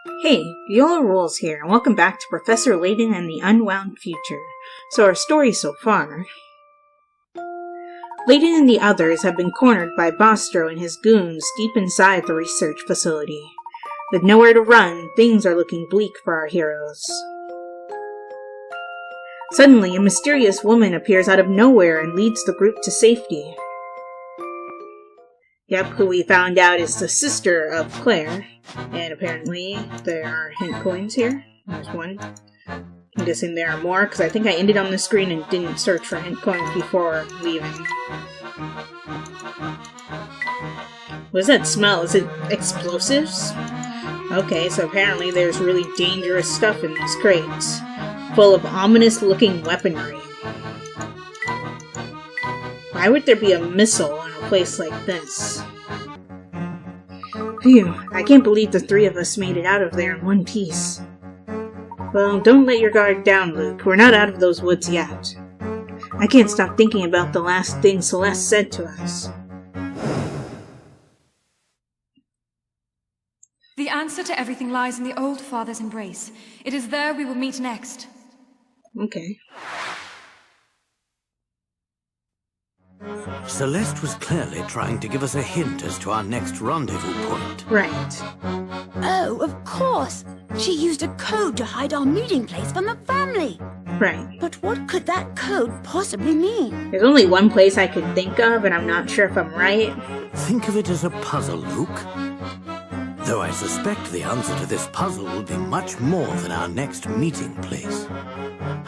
Hey, Viola Rules here, and welcome back to Professor Layton and the Unwound Future. So our story so far... Layton and the others have been cornered by Bostro and his goons deep inside the research facility. With nowhere to run, things are looking bleak for our heroes. Suddenly, a mysterious woman appears out of nowhere and leads the group to safety. Yep, who we found out is the sister of Claire. And apparently there are hint coins here. There's one. I'm guessing there are more, because I think I ended on the screen and didn't search for hint coins before leaving. What does that smell? Is it explosives? Okay, so apparently there's really dangerous stuff in these crates. Full of ominous-looking weaponry. Why would there be a missile in a place like this? Phew, I can't believe the three of us made it out of there in one piece. Well, don't let your guard down, Luke. We're not out of those woods yet. I can't stop thinking about the last thing Celeste said to us. The answer to everything lies in the old father's embrace. It is there we will meet next. Okay. Celeste was clearly trying to give us a hint as to our next rendezvous point. Right. Oh, of course! She used a code to hide our meeting place from the family! Right. But what could that code possibly mean? There's only one place I can think of, and I'm not sure if I'm right. Think of it as a puzzle, Luke. Though I suspect the answer to this puzzle will be much more than our next meeting place.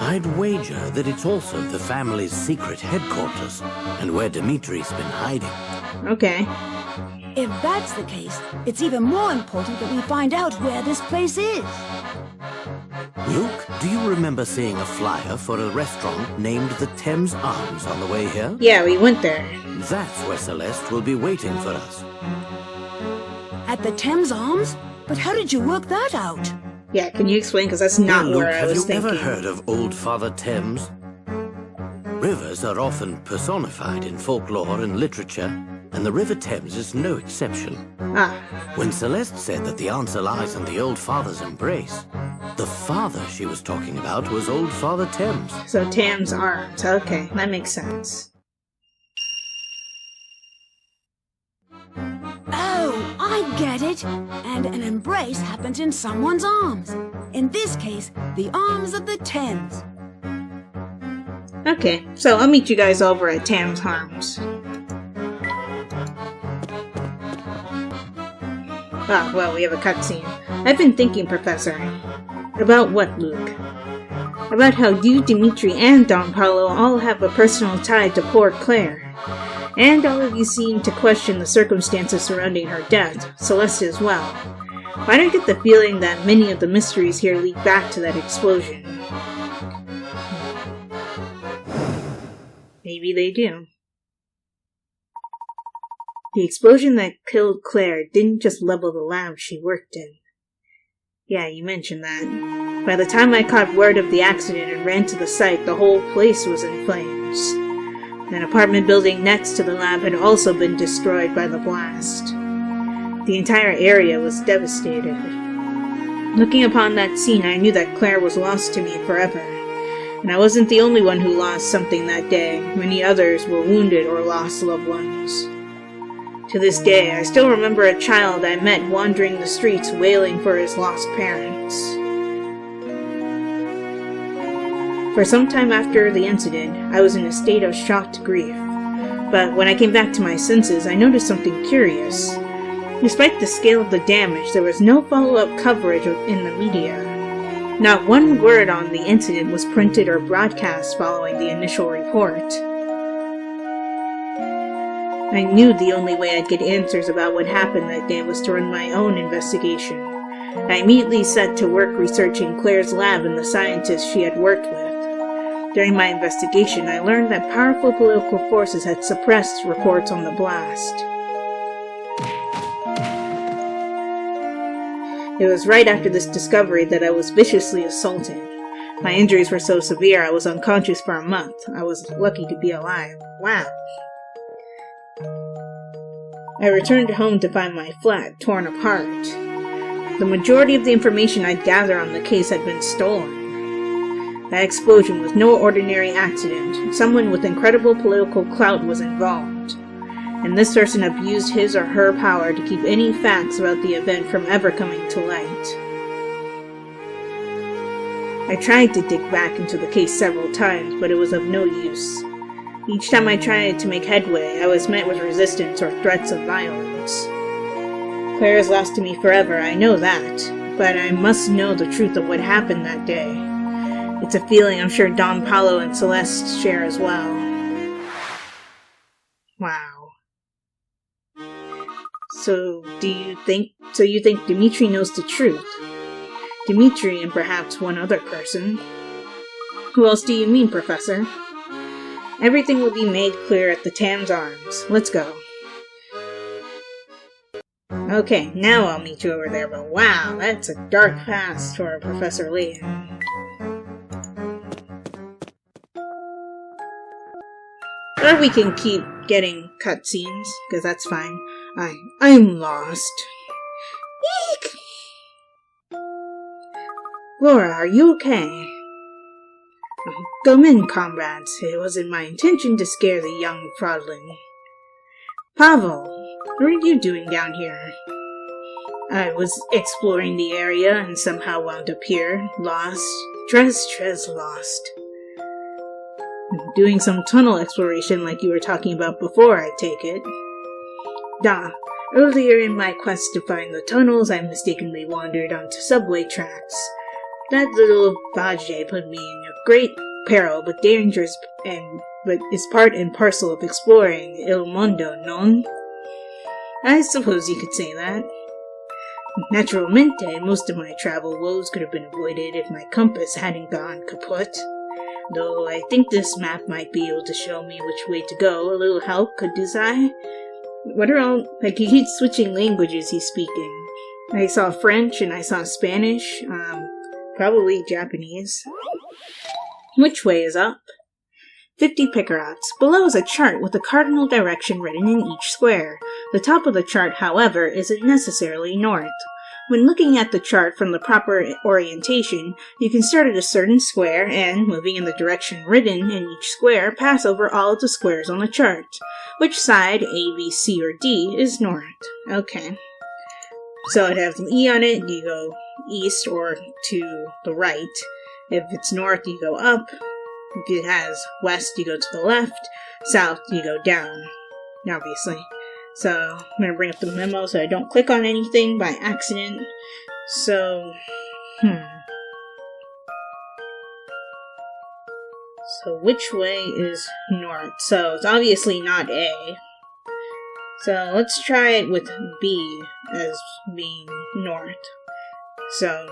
I'd wager that it's also the family's secret headquarters, and where Dimitri's been hiding. Okay. If that's the case, it's even more important that we find out where this place is. Luke, do you remember seeing a flyer for a restaurant named the Thames Arms on the way here? Yeah, we went there. That's where Celeste will be waiting for us. At the Thames Arms? But how did you work that out? Yeah, can you explain? Because that's not Luke, where I was thinking. have you ever heard of Old Father Thames? Rivers are often personified in folklore and literature, and the River Thames is no exception. Ah. When Celeste said that the answer lies in the Old Father's embrace, the father she was talking about was Old Father Thames. So Thames Arms. Okay, that makes sense. Oh, I get it! And an embrace happens in someone's arms. In this case, the arms of the Thames. Okay, so I'll meet you guys over at Thames Arms. Ah, well, we have a cutscene. I've been thinking, Professor. About what, Luke? About how you, Dimitri, and Don Paolo all have a personal tie to poor Claire. And all of you seem to question the circumstances surrounding her death, Celeste as well. But I don't get the feeling that many of the mysteries here lead back to that explosion. Maybe they do. The explosion that killed Claire didn't just level the lab she worked in. Yeah, you mentioned that. By the time I caught word of the accident and ran to the site, the whole place was in flames. An apartment building next to the lab had also been destroyed by the blast. The entire area was devastated. Looking upon that scene, I knew that Claire was lost to me forever. And I wasn't the only one who lost something that day. Many others were wounded or lost loved ones. To this day, I still remember a child I met wandering the streets wailing for his lost parents. For some time after the incident, I was in a state of shocked grief. But when I came back to my senses, I noticed something curious. Despite the scale of the damage, there was no follow-up coverage in the media. Not one word on the incident was printed or broadcast following the initial report. I knew the only way I'd get answers about what happened that day was to run my own investigation. I immediately set to work researching Claire's lab and the scientists she had worked with. During my investigation, I learned that powerful political forces had suppressed reports on the blast. It was right after this discovery that I was viciously assaulted. My injuries were so severe I was unconscious for a month. I was lucky to be alive. Wow. I returned home to find my flat torn apart. The majority of the information I'd gather on the case had been stolen. That explosion was no ordinary accident. Someone with incredible political clout was involved. And this person abused his or her power to keep any facts about the event from ever coming to light. I tried to dig back into the case several times, but it was of no use. Each time I tried to make headway, I was met with resistance or threats of violence. Claire is lost to me forever, I know that, but I must know the truth of what happened that day. It's a feeling I'm sure Don Paulo and Celeste share as well. Wow. So you think Dimitri knows the truth? Dimitri and perhaps one other person. Who else do you mean, Professor? Everything will be made clear at the Tam's Arms. Let's go. Okay, now I'll meet you over there, but wow, that's a dark past for Professor Layton. Or we can keep getting cutscenes, because that's fine. I'm lost. Eek! Laura, are you okay? Come in, comrades. It wasn't my intention to scare the young fraudling. Pavel, what are you doing down here? I was exploring the area and somehow wound up here, lost. Tres lost. Doing some tunnel exploration like you were talking about before, I take it. Earlier in my quest to find the tunnels, I mistakenly wandered onto subway tracks. That little Bajie put me in a great peril, but dangerous, but is part and parcel of exploring Il Mondo, non? I suppose you could say that. Naturalmente, most of my travel woes could have been avoided if my compass hadn't gone kaput. Though I think this map might be able to show me which way to go. A little help, could I? What are all... Like, he keeps switching languages he's speaking. I saw French and I saw Spanish. Probably Japanese. Which way is up? 50 picarats. Below is a chart with the cardinal direction written in each square. The top of the chart, however, isn't necessarily north. When looking at the chart from the proper orientation, you can start at a certain square and, moving in the direction written in each square, pass over all of the squares on the chart. Which side, A, B, C, or D, is north? Okay. So it has an E on it, you go east or to the right. If it's north, you go up. If it has west, you go to the left. South, you go down. Obviously. So, I'm going to bring up the memo so I don't click on anything by accident. So, So, which way is north? So, it's obviously not A. So, let's try it with B as being north. So,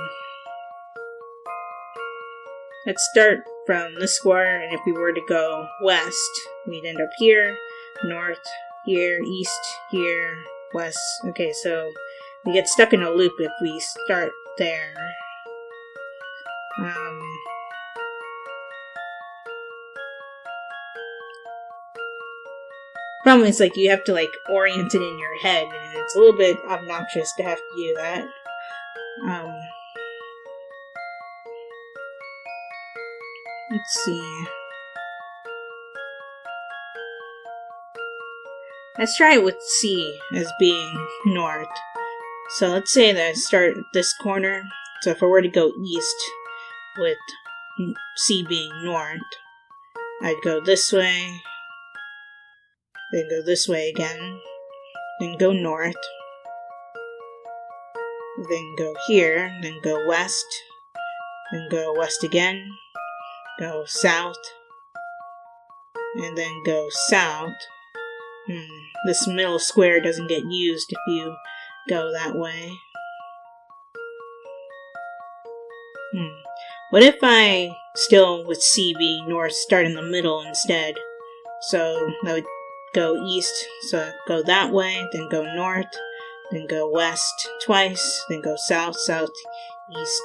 let's start from this square, and if we were to go west, we'd end up here, north, here, east, here, west. Okay, so we get stuck in a loop if we start there. Problem is, like, you have to, like, orient it in your head, and it's a little bit obnoxious to have to do that. Let's see. Let's try it with C as being north. So let's say that I start at this corner. So if I were to go east with C being north, I'd go this way, then go this way again, then go north, then go here, then go west, then go west again, go south, and then go south. This middle square doesn't get used if you go that way. What if I, still with C being north, start in the middle instead? So I would go east, so go that way, then go north, then go west twice, then go south, south, east,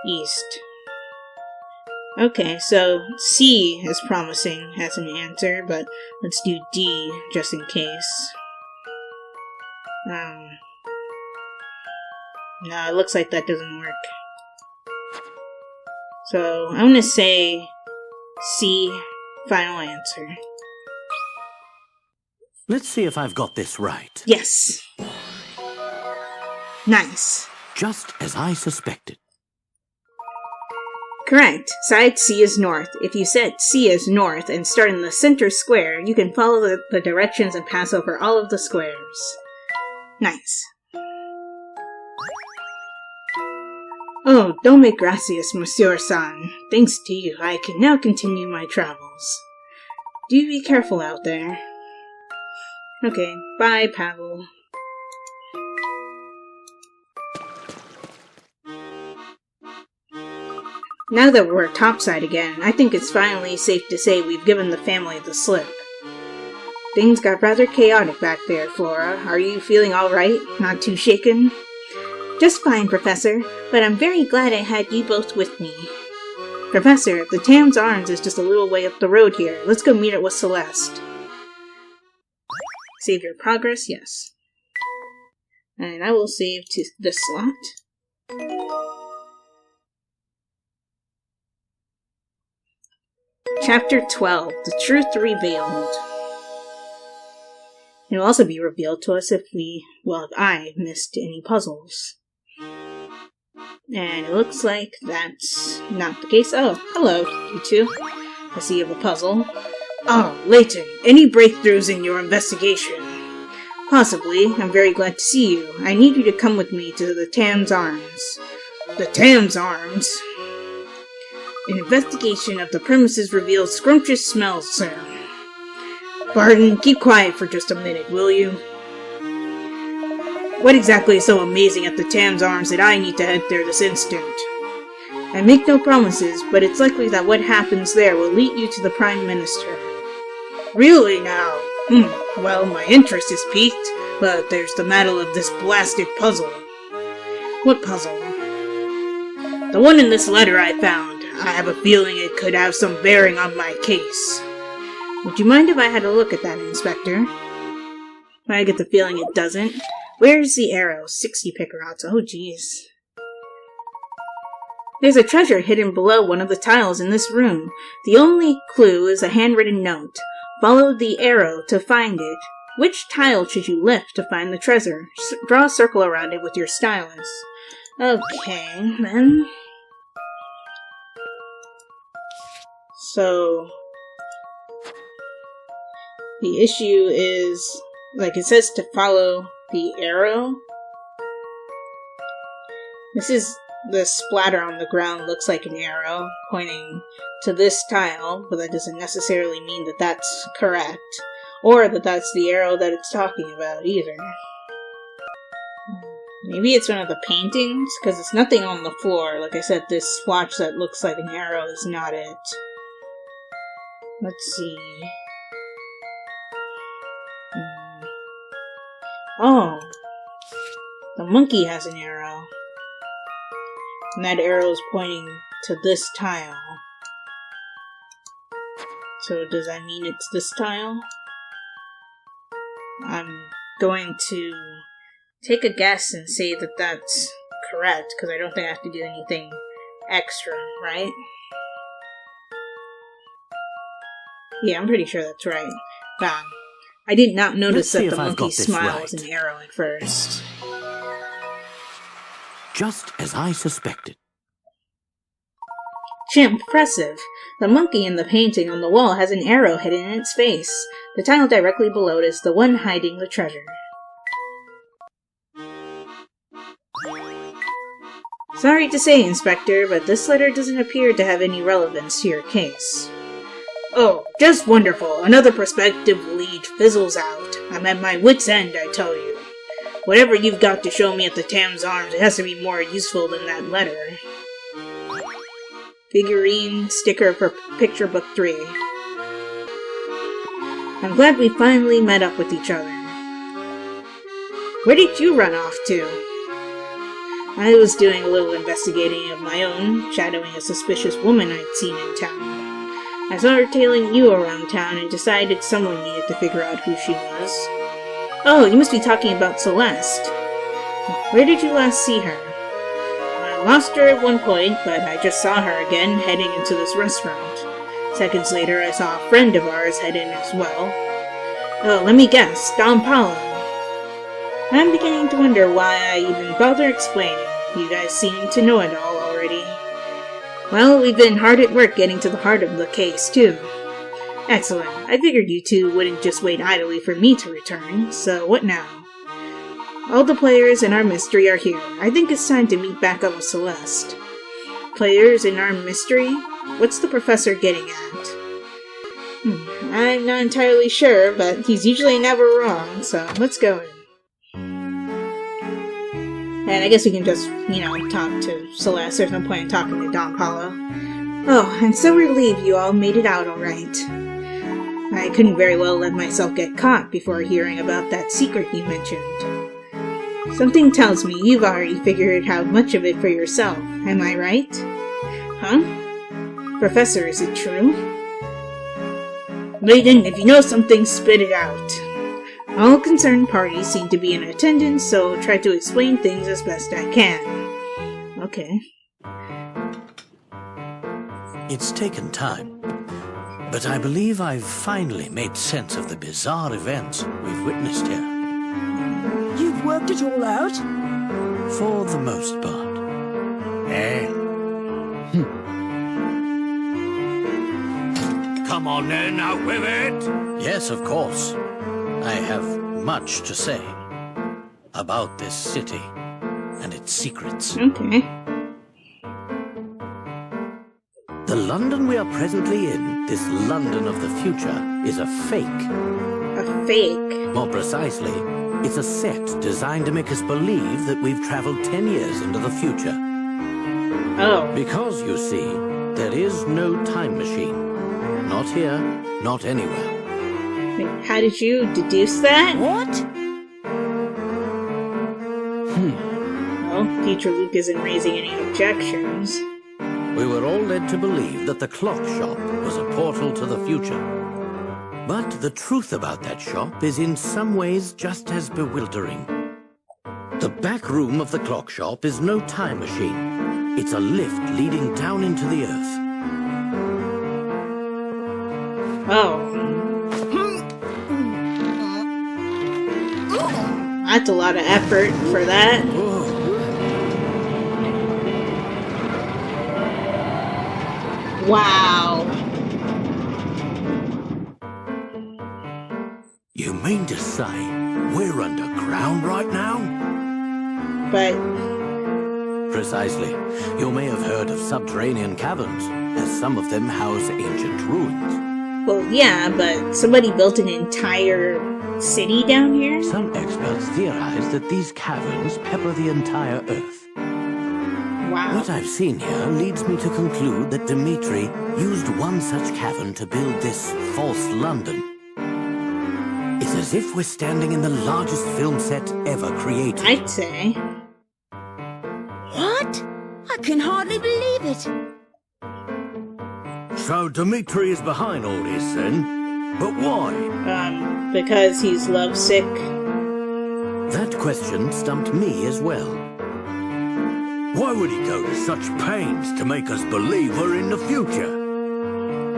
east. Okay, so C is promising as an answer, but let's do D just in case. No, it looks like that doesn't work. So, I'm gonna say C, final answer. Let's see if I've got this right. Yes. Nice. Just as I suspected. Correct. Side C is north. If you set C as north and start in the center square, you can follow the directions and pass over all of the squares. Nice. Oh, dome gracias, Monsieur-san. Thanks to you, I can now continue my travels. Do be careful out there. Okay, bye, Pavel. Now that we're topside again, I think it's finally safe to say we've given the family the slip. Things got rather chaotic back there, Flora. Are you feeling alright? Not too shaken? Just fine, Professor, but I'm very glad I had you both with me. Professor, the Tam's Arms is just a little way up the road here. Let's go meet it with Celeste. Save your progress, yes. And I will save to this slot. Chapter 12, The Truth Revealed. It will also be revealed to us if I missed any puzzles. And it looks like that's not the case. Oh, hello, you two. I see you have a puzzle. Oh, Layton, any breakthroughs in your investigation? Possibly. I'm very glad to see you. I need you to come with me to the Tam's Arms. The Tam's Arms? An investigation of the premises reveals scrumptious smells, sir. Barton, keep quiet for just a minute, will you? What exactly is so amazing at the Tam's Arms that I need to head there this instant? I make no promises, but it's likely that what happens there will lead you to the Prime Minister. Really now? Well, my interest is piqued, but there's the matter of this blasted puzzle. What puzzle? The one in this letter I found. I have a feeling it could have some bearing on my case. Would you mind if I had a look at that, Inspector? I get the feeling it doesn't. Where's the arrow? 60 pickerats. Oh, jeez. There's a treasure hidden below one of the tiles in this room. The only clue is a handwritten note. Follow the arrow to find it. Which tile should you lift to find the treasure? Draw a circle around it with your stylus. Okay, then. So, the issue is, like, it says to follow the arrow. The splatter on the ground looks like an arrow pointing to this tile, but that doesn't necessarily mean that that's correct, or that that's the arrow that it's talking about either. Maybe it's one of the paintings, because it's nothing on the floor. Like I said, this swatch that looks like an arrow is not it. Let's see. Oh! The monkey has an arrow. And that arrow is pointing to this tile. So does that mean it's this tile? I'm going to take a guess and say that that's correct, because I don't think I have to do anything extra, right? Yeah, I'm pretty sure that's right. I did not notice that the monkey's smile was an arrow at first. Just as I suspected. Impressive. The monkey in the painting on the wall has an arrow hidden in its face. The tile directly below it is the one hiding the treasure. Sorry to say, Inspector, but this letter doesn't appear to have any relevance to your case. Oh, just wonderful. Another prospective lead fizzles out. I'm at my wit's end, I tell you. Whatever you've got to show me at the Tam's Arms, it has to be more useful than that letter. Figurine sticker for Picture Book 3. I'm glad we finally met up with each other. Where did you run off to? I was doing a little investigating of my own, shadowing a suspicious woman I'd seen in town. I saw her tailing you around town and decided someone needed to figure out who she was. Oh, you must be talking about Celeste. Where did you last see her? lost her at one point, but I just saw her again heading into this restaurant. Seconds later, I saw a friend of ours head in as well. Oh, let me guess, Don Paulo. I'm beginning to wonder why I even bother explaining. You guys seem to know it all already. Well, we've been hard at work getting to the heart of the case, too. Excellent. I figured you two wouldn't just wait idly for me to return, so what now? All the players in our mystery are here. I think it's time to meet back up with Celeste. Players in our mystery? What's the professor getting at? I'm not entirely sure, but he's usually never wrong, so let's go in. And I guess we can just, talk to Celeste. There's no point in talking to Don Paulo. Oh, I'm so relieved you all made it out alright. I couldn't very well let myself get caught before hearing about that secret you mentioned. Something tells me you've already figured out much of it for yourself, am I right? Huh? Professor, is it true? Layton, if you know something, spit it out. All concerned parties seem to be in attendance, so try to explain things as best I can. Okay. It's taken time, but I believe I've finally made sense of the bizarre events we've witnessed here. You've worked it all out? For the most part. Come on then, out with it! Yes, of course. I have much to say about this city and its secrets. Okay. The London we are presently in, this London of the future, is a fake. A fake? More precisely, it's a set designed to make us believe that we've traveled 10 years into the future. Oh. Because, you see, there is no time machine. Not here, not anywhere. Wait, how did you deduce that? What? Well, Teacher Luke isn't raising any objections. We were all led to believe that the clock shop was a portal to the future. But the truth about that shop is in some ways just as bewildering. The back room of the clock shop is no time machine. It's a lift leading down into the earth. Oh. That's a lot of effort for that. Wow. You mean to say we're underground right now? But... Precisely. You may have heard of subterranean caverns, as some of them house ancient ruins. Well, yeah, but somebody built an entire city down here? Some experts theorize that these caverns pepper the entire Earth. Wow. What I've seen here leads me to conclude that Dimitri used one such cavern to build this false London. It's as if we're standing in the largest film set ever created. I'd say. What? I can hardly believe it. So Dimitri is behind all this then? But why? Because he's lovesick. That question stumped me as well. Why would he go to such pains to make us believe we're in the future?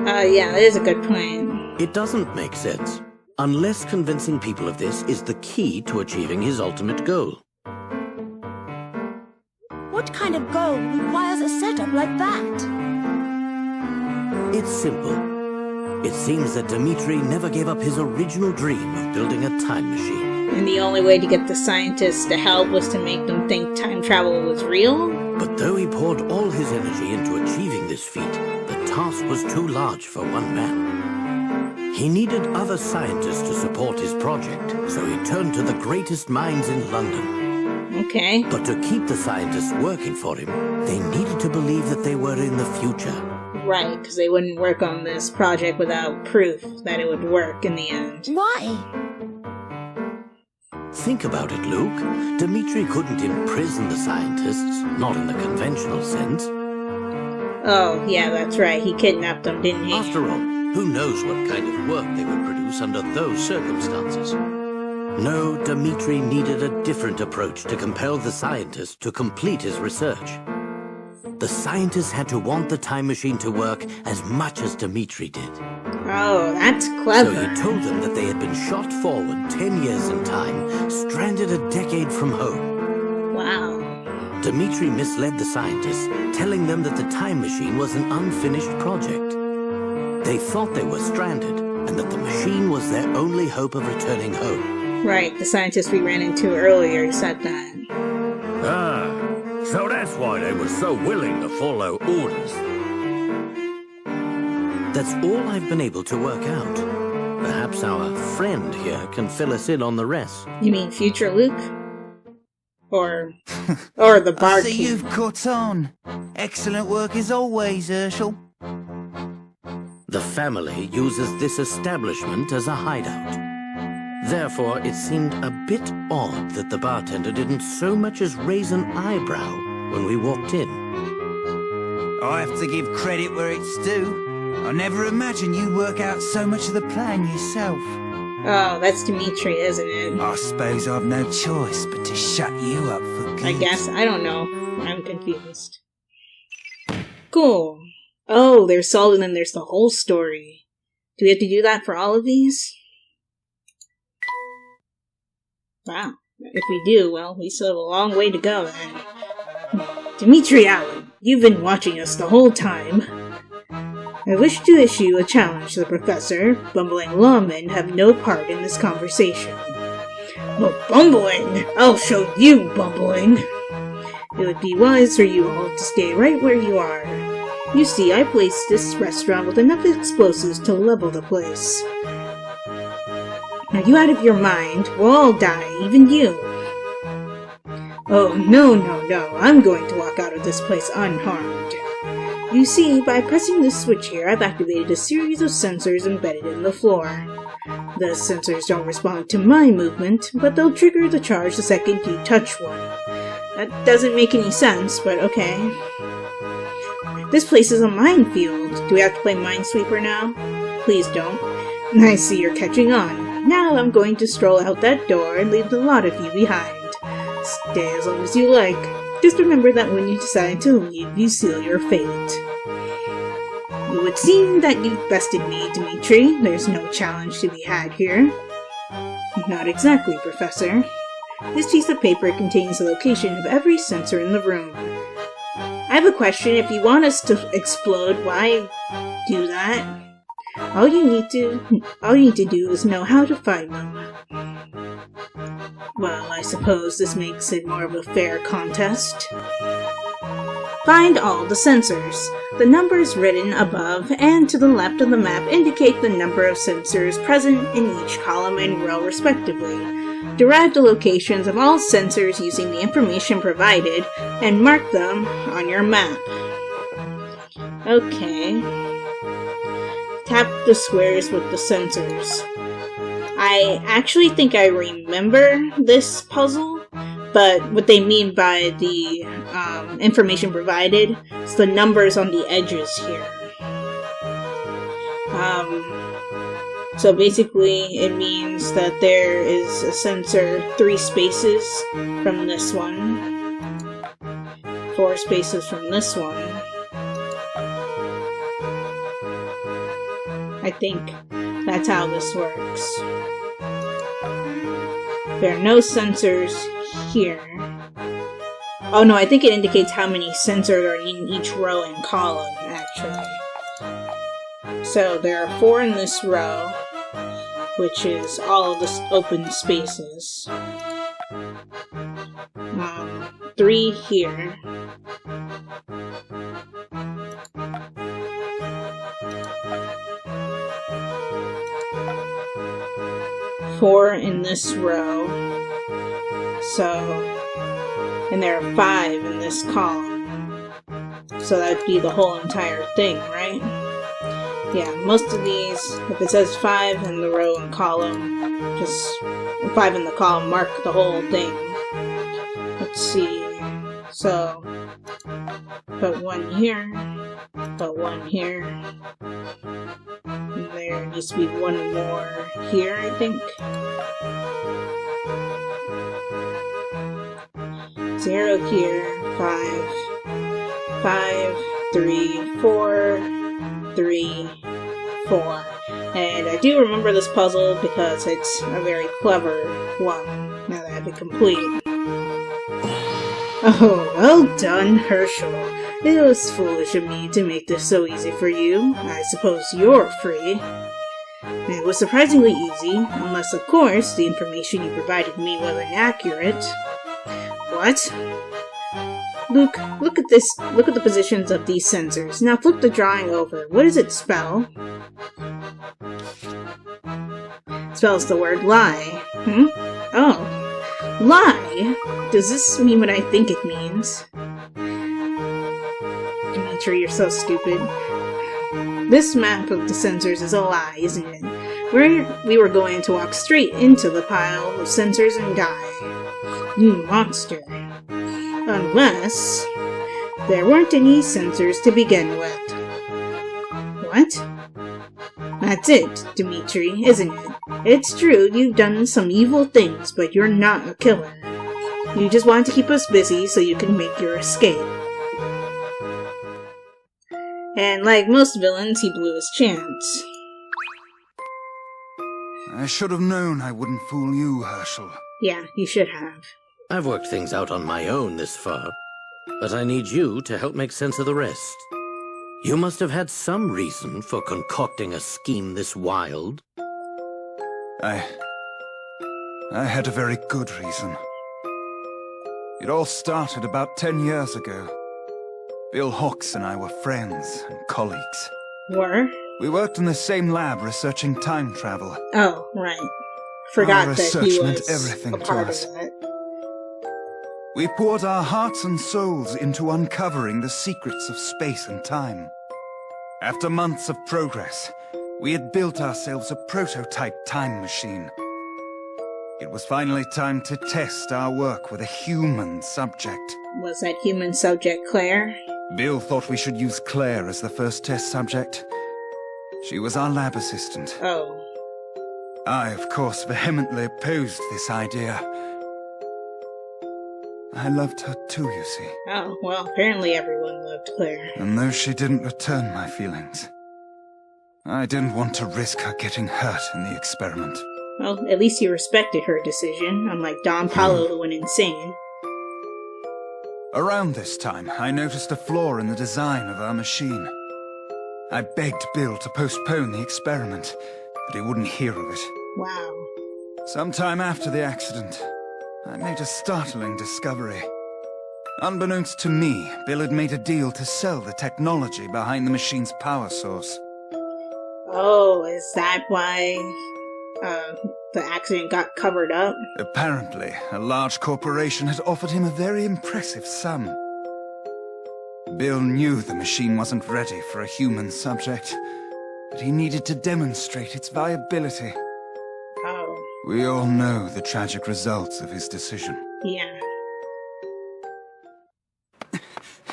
Yeah, that is a good point. It doesn't make sense, unless convincing people of this is the key to achieving his ultimate goal. What kind of goal requires a setup like that? It's simple. It seems that Dimitri never gave up his original dream of building a time machine. And the only way to get the scientists to help was to make them think time travel was real? But though he poured all his energy into achieving this feat, the task was too large for one man. He needed other scientists to support his project, so he turned to the greatest minds in London. Okay. But to keep the scientists working for him, they needed to believe that they were in the future. Right, because they wouldn't work on this project without proof that it would work in the end. Why? Think about it, Luke. Dimitri couldn't imprison the scientists, not in the conventional sense. Oh, yeah, that's right. He kidnapped them, didn't he? After all, who knows what kind of work they would produce under those circumstances? No, Dimitri needed a different approach to compel the scientist to complete his research. The scientists had to want the time machine to work as much as Dmitri did. Oh, that's clever. So he told them that they had been shot forward 10 years in time, stranded a decade from home. Wow. Dmitri misled the scientists, telling them that the time machine was an unfinished project. They thought they were stranded, and that the machine was their only hope of returning home. Right, the scientist we ran into earlier said that. Ah, so that's why they were so willing to follow orders. That's all I've been able to work out. Perhaps our friend here can fill us in on the rest. You mean future Luke? Or the I barkeep? see you've caught on. Excellent work as always, Herschel. The family uses this establishment as a hideout. Therefore, it seemed a bit odd that the bartender didn't so much as raise an eyebrow when we walked in. I have to give credit where it's due. I never imagined you'd work out so much of the plan yourself. Oh, that's Dmitri, isn't it? I suppose I've no choice but to shut you up for good. I guess. I don't know. I'm confused. Cool. Oh, there's Salt and then there's the whole story. Do we have to do that for all of these? Wow. If we do, well, we still have a long way to go then. Dmitri Allen, you've been watching us the whole time. I wish to issue a challenge to the professor. Bumbling lawmen have no part in this conversation. But bumbling? I'll show you, bumbling! It would be wise for you all to stay right where you are. You see, I placed this restaurant with enough explosives to level the place. Are you out of your mind? We'll all die, even you. Oh, no, I'm going to walk out of this place unharmed. You see, by pressing this switch here, I've activated a series of sensors embedded in the floor. The sensors don't respond to my movement, but they'll trigger the charge the second you touch one. That doesn't make any sense, but okay. This place is a minefield. Do we have to play Minesweeper now? Please don't. I see you're catching on. Now I'm going to stroll out that door and leave the lot of you behind. Stay as long as you like. Just remember that when you decide to leave, you seal your fate. It would seem that you've bested me, Dmitri. There's no challenge to be had here. Not exactly, Professor. This piece of paper contains the location of every sensor in the room. I have a question. If you want us to explode, why do that? All you need to do is know how to find them. Well, I suppose this makes it more of a fair contest. Find all the sensors. The numbers written above and to the left of the map indicate the number of sensors present in each column and row respectively. Derive the locations of all sensors using the information provided and mark them on your map. Okay. Tap the squares with the sensors. I actually think I remember this puzzle, but what they mean by the information provided is the numbers on the edges here. So basically it means that there is a sensor 3 spaces from this one, 4 spaces from this one. I think that's how this works. There are no sensors here. Oh no, I think it indicates how many sensors are in each row and column, actually. So there are 4 in this row, which is all of the open spaces. 3 here. Four in this row. And there are 5 in this column. So that'd be the whole entire thing, right? Yeah, most of these, if it says 5 in the row and column, just 5 in the column, mark the whole thing. Let's see. So, put 1 here, put 1 here. And there needs to be 1 more here, I think. 0 here, 5. 5, 3, 4, 3, 4. And I do remember this puzzle because it's a very clever one, now that I have it completed. Oh, well done, Herschel. It was foolish of me to make this so easy for you. I suppose you're free. It was surprisingly easy, unless, of course, the information you provided me wasn't accurate. What? Luke, look at this. Look at the positions of these sensors. Now flip the drawing over. What does it spell? It spells the word lie. Oh. Lie? Does this mean what I think it means? Dimitri, you're so stupid. This map of the sensors is a lie, isn't it? We were going to walk straight into the pile of sensors and die. You monster. Unless there weren't any sensors to begin with. What? That's it, Dimitri, isn't it? It's true, you've done some evil things, but you're not a killer. You just want to keep us busy so you can make your escape. And like most villains, he blew his chance. I should have known I wouldn't fool you, Herschel. Yeah, you should have. I've worked things out on my own this far, but I need you to help make sense of the rest. You must have had some reason for concocting a scheme this wild. I had a very good reason. It all started about 10 years ago. Bill Hawks and I were friends and colleagues. Were? We worked in the same lab researching time travel. Oh, right. Forgot that he meant was everything a part to us. of it. We poured our hearts and souls into uncovering the secrets of space and time. After months of progress, we had built ourselves a prototype time machine. It was finally time to test our work with a human subject. Was that human subject Claire? Bill thought we should use Claire as the first test subject. She was our lab assistant. Oh. I, of course, vehemently opposed this idea. I loved her too, you see. Oh, well, apparently everyone loved Claire. And though she didn't return my feelings, I didn't want to risk her getting hurt in the experiment. Well, at least you respected her decision, unlike Don Paulo who went insane. Around this time, I noticed a flaw in the design of our machine. I begged Bill to postpone the experiment, but he wouldn't hear of it. Wow. Sometime after the accident, I made a startling discovery. Unbeknownst to me, Bill had made a deal to sell the technology behind the machine's power source. Oh, is that why the accident got covered up? Apparently, a large corporation had offered him a very impressive sum. Bill knew the machine wasn't ready for a human subject, but he needed to demonstrate its viability. Oh. We all know the tragic results of his decision. Yeah.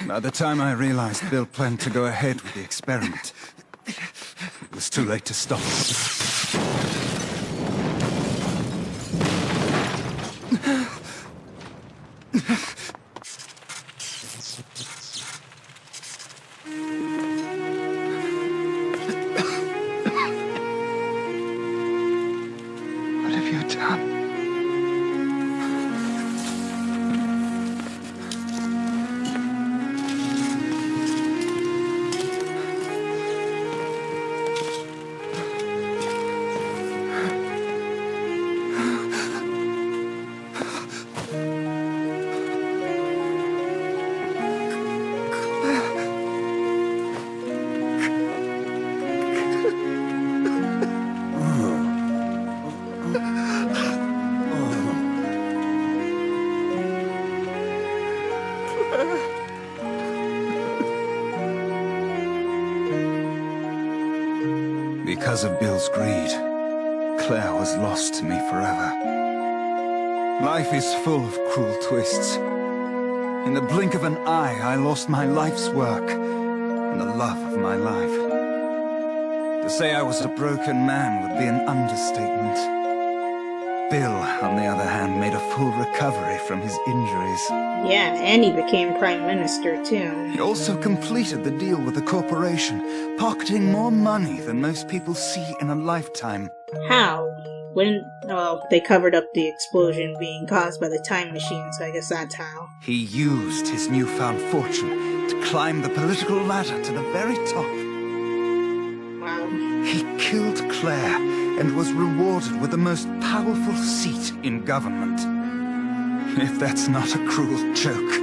By the time I realized Bill planned to go ahead with the experiment, it was too late to stop. What have you done? Because of Bill's greed, Claire was lost to me forever. Life is full of cruel twists. In the blink of an eye, I lost my life's work and the love of my life. To say I was a broken man would be an understatement. Bill, on the other hand, made a full recovery from his injuries. Yeah, and he became Prime Minister, too. He also completed the deal with the corporation, pocketing more money than most people see in a lifetime. How? Well, they covered up the explosion being caused by the time machine, so I guess that's how. He used his newfound fortune to climb the political ladder to the very top. Wow. He killed Claire and was rewarded with the most powerful seat in government. If that's not a cruel joke,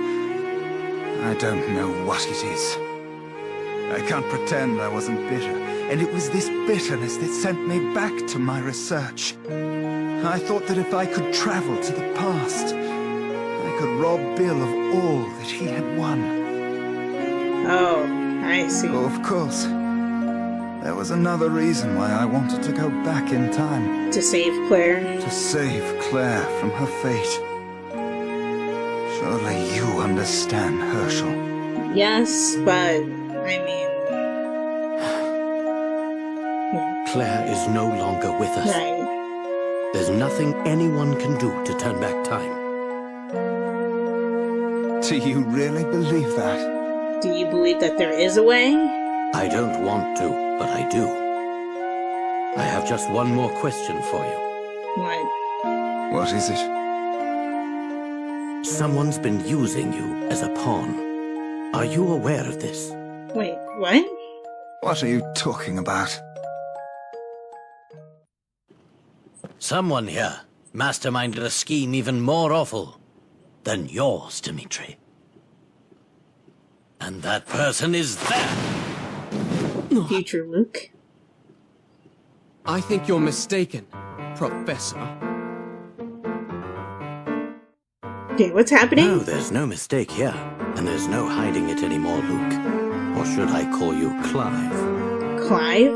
I don't know what it is. I can't pretend I wasn't bitter, and it was this bitterness that sent me back to my research. I thought that if I could travel to the past, I could rob Bill of all that he had won. Oh, I see. Oh, of course. There was another reason why I wanted to go back in time. To save Claire? To save Claire from her fate. Surely you understand, Herschel. Yes, but, I mean... Claire is no longer with us. Right. There's nothing anyone can do to turn back time. Do you really believe that? Do you believe that there is a way? I don't want to, but I do. I have just one more question for you. What? What is it? Someone's been using you as a pawn. Are you aware of this? Wait, what? What are you talking about? Someone here masterminded a scheme even more awful than yours, Dmitri. And that person is there! Future Luke? I think you're mistaken, Professor. Okay, what's happening? No, there's no mistake here. And there's no hiding it anymore, Luke. Or should I call you Clive? Clive?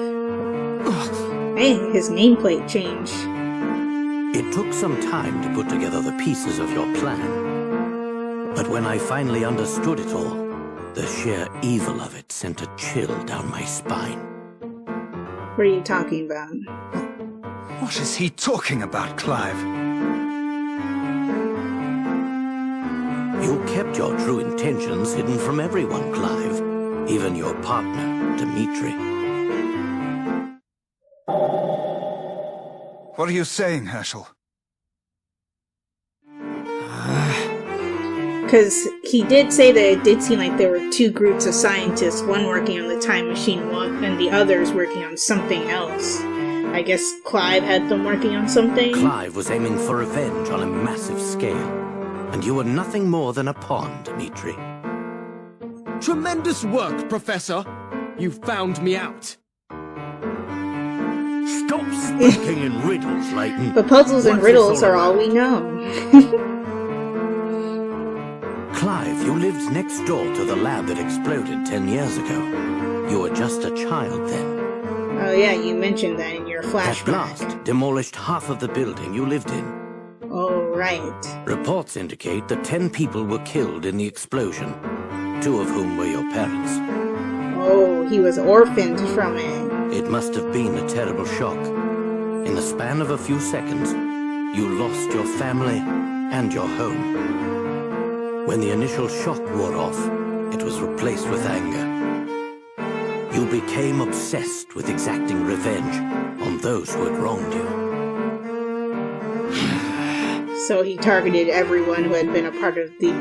Hey, his nameplate changed. It took some time to put together the pieces of your plan. But when I finally understood it all, the sheer evil of it sent a chill down my spine. What are you talking about? What is he talking about, Clive? You kept your true intentions hidden from everyone, Clive. Even your partner, Dmitri. What are you saying, Herschel? Because he did say that it did seem like there were two groups of scientists, one working on the time machine and the others working on something else. I guess Clive had them working on something? Clive was aiming for revenge on a massive scale. And you were nothing more than a pawn, Dmitri. Tremendous work, Professor! You found me out. Stop speaking in riddles, Layton. But puzzles and What's riddles this all are all about? we know. Clive, you lived next door to the lab that exploded 10 years ago. You were just a child then. Oh yeah, you mentioned that in your That flashback. blast demolished half of the building you lived in. Oh, right. Reports indicate that 10 people were killed in the explosion, 2 of whom were your parents. Oh, he was orphaned from it. It must have been a terrible shock. In the span of a few seconds, you lost your family and your home. When the initial shock wore off, it was replaced with anger. You became obsessed with exacting revenge on those who had wronged you. So he targeted everyone who had been a part of the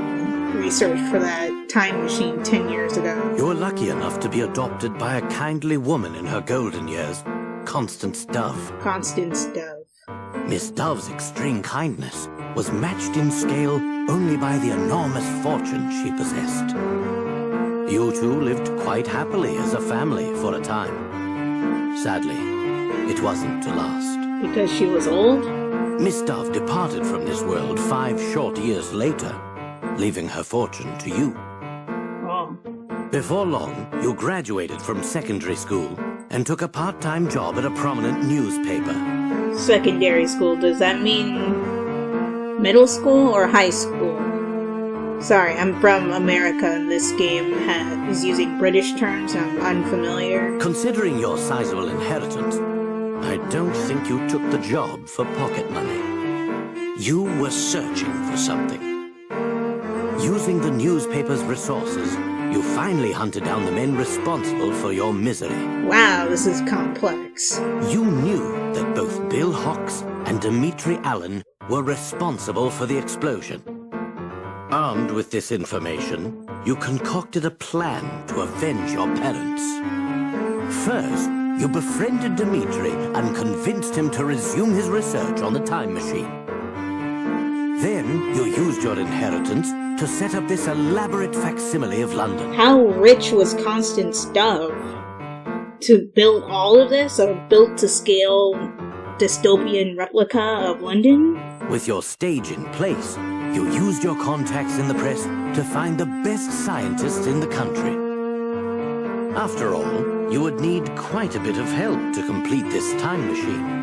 research for that time machine 10 years ago. You were lucky enough to be adopted by a kindly woman in her golden years, Constance Dove. Constance Dove. Miss Dove's extreme kindness was matched in scale only by the enormous fortune she possessed. You two lived quite happily as a family for a time. Sadly, it wasn't to last. Because she was old? Miss Dove departed from this world 5 short years later, leaving her fortune to you. Oh. Before long, you graduated from secondary school and took a part-time job at a prominent newspaper. Secondary school, does that mean middle school or high school? Sorry, I'm from America and this game is using British terms and I'm unfamiliar. Considering your sizable inheritance, I don't think you took the job for pocket money. You were searching for something. Using the newspaper's resources, you finally hunted down the men responsible for your misery. Wow, this is complex. You knew that both Bill Hawks and Dimitri Allen were responsible for the explosion. Armed with this information, you concocted a plan to avenge your parents. First, you befriended Dimitri and convinced him to resume his research on the time machine. Then, you used your inheritance to set up this elaborate facsimile of London. How rich was Constance Dove to build all of this? A built-to-scale dystopian replica of London? With your stage in place, you used your contacts in the press to find the best scientists in the country. After all, you would need quite a bit of help to complete this time machine.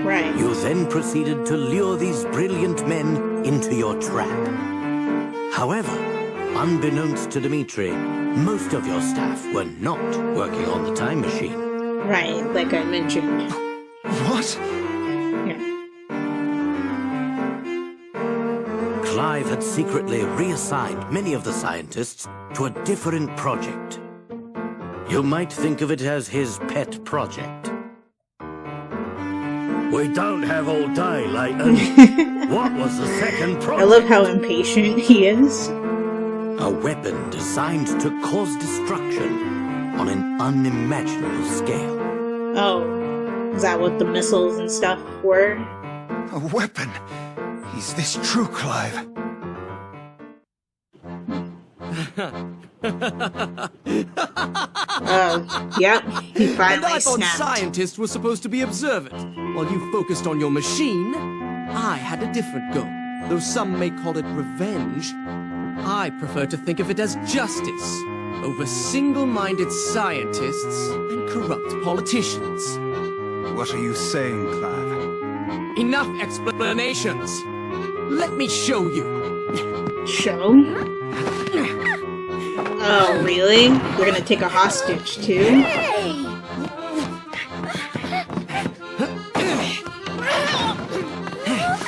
Right. You then proceeded to lure these brilliant men into your trap. However, unbeknownst to Dimitri, most of your staff were not working on the time machine. Right, like I mentioned. What? Yeah. Clive had secretly reassigned many of the scientists to a different project. You might think of it as his pet project. We don't have all day, Layton. What was the second project? I love how impatient he is. A weapon designed to cause destruction on an unimaginable scale. Oh, is that what the missiles and stuff were? A weapon? Is this true, Clive? Yep, he And finally I thought snapped. scientists were supposed to be observant. While you focused on your machine, I had a different goal. Though some may call it revenge, I prefer to think of it as justice over single-minded scientists and corrupt politicians. What are you saying, Clive? Enough explanations. Let me show you. Show? Oh, really? We're gonna take a hostage, too?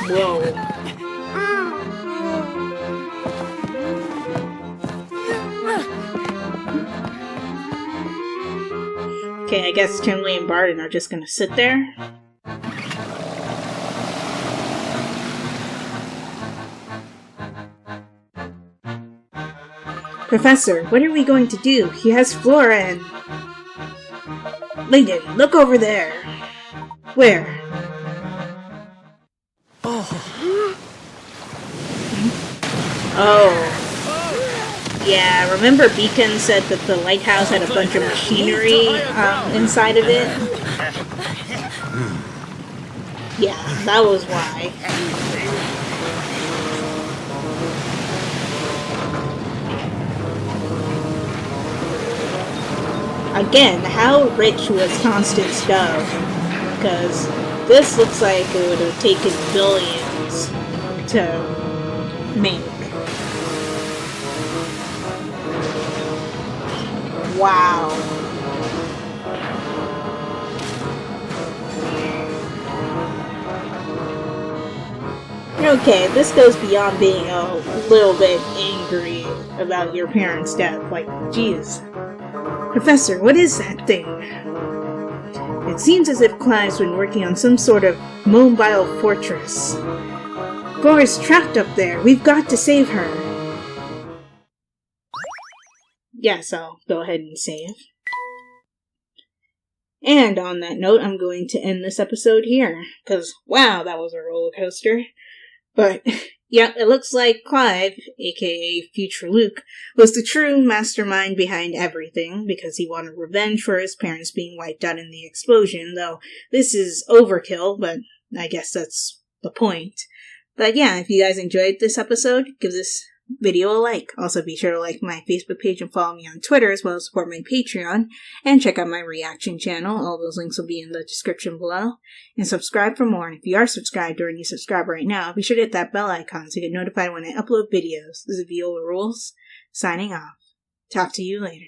Whoa. Okay, I guess Timley and Barton are just gonna sit there. Professor, what are we going to do? He has Flora and... Layton, look over there. Where? Oh. Yeah, remember Beacon said that the lighthouse had a bunch of machinery inside of it? Yeah, that was why. Again, how rich was Constance Dove? Because this looks like it would have taken billions to make. Wow. Okay, this goes beyond being a little bit angry about your parents' death. Like, jeez. Professor, what is that thing? It seems as if Clive's been working on some sort of mobile fortress. Flora's trapped up there. We've got to save her. Yes, I'll go ahead and save. And on that note, I'm going to end this episode here. Because, wow, that was a roller coaster. But, yeah, it looks like Clive, aka Future Luke, was the true mastermind behind everything, because he wanted revenge for his parents being wiped out in the explosion, though this is overkill, but I guess that's the point. But yeah, if you guys enjoyed this episode, give this video a like. Also be sure to like my Facebook page and follow me on Twitter, as well as support my Patreon, and check out my reaction channel. All those links will be in the description below. And subscribe for more. And if you are subscribed or a new subscriber right now, be sure to hit that bell icon so you get notified when I upload videos. This is Viola Rules, signing off. Talk to you later.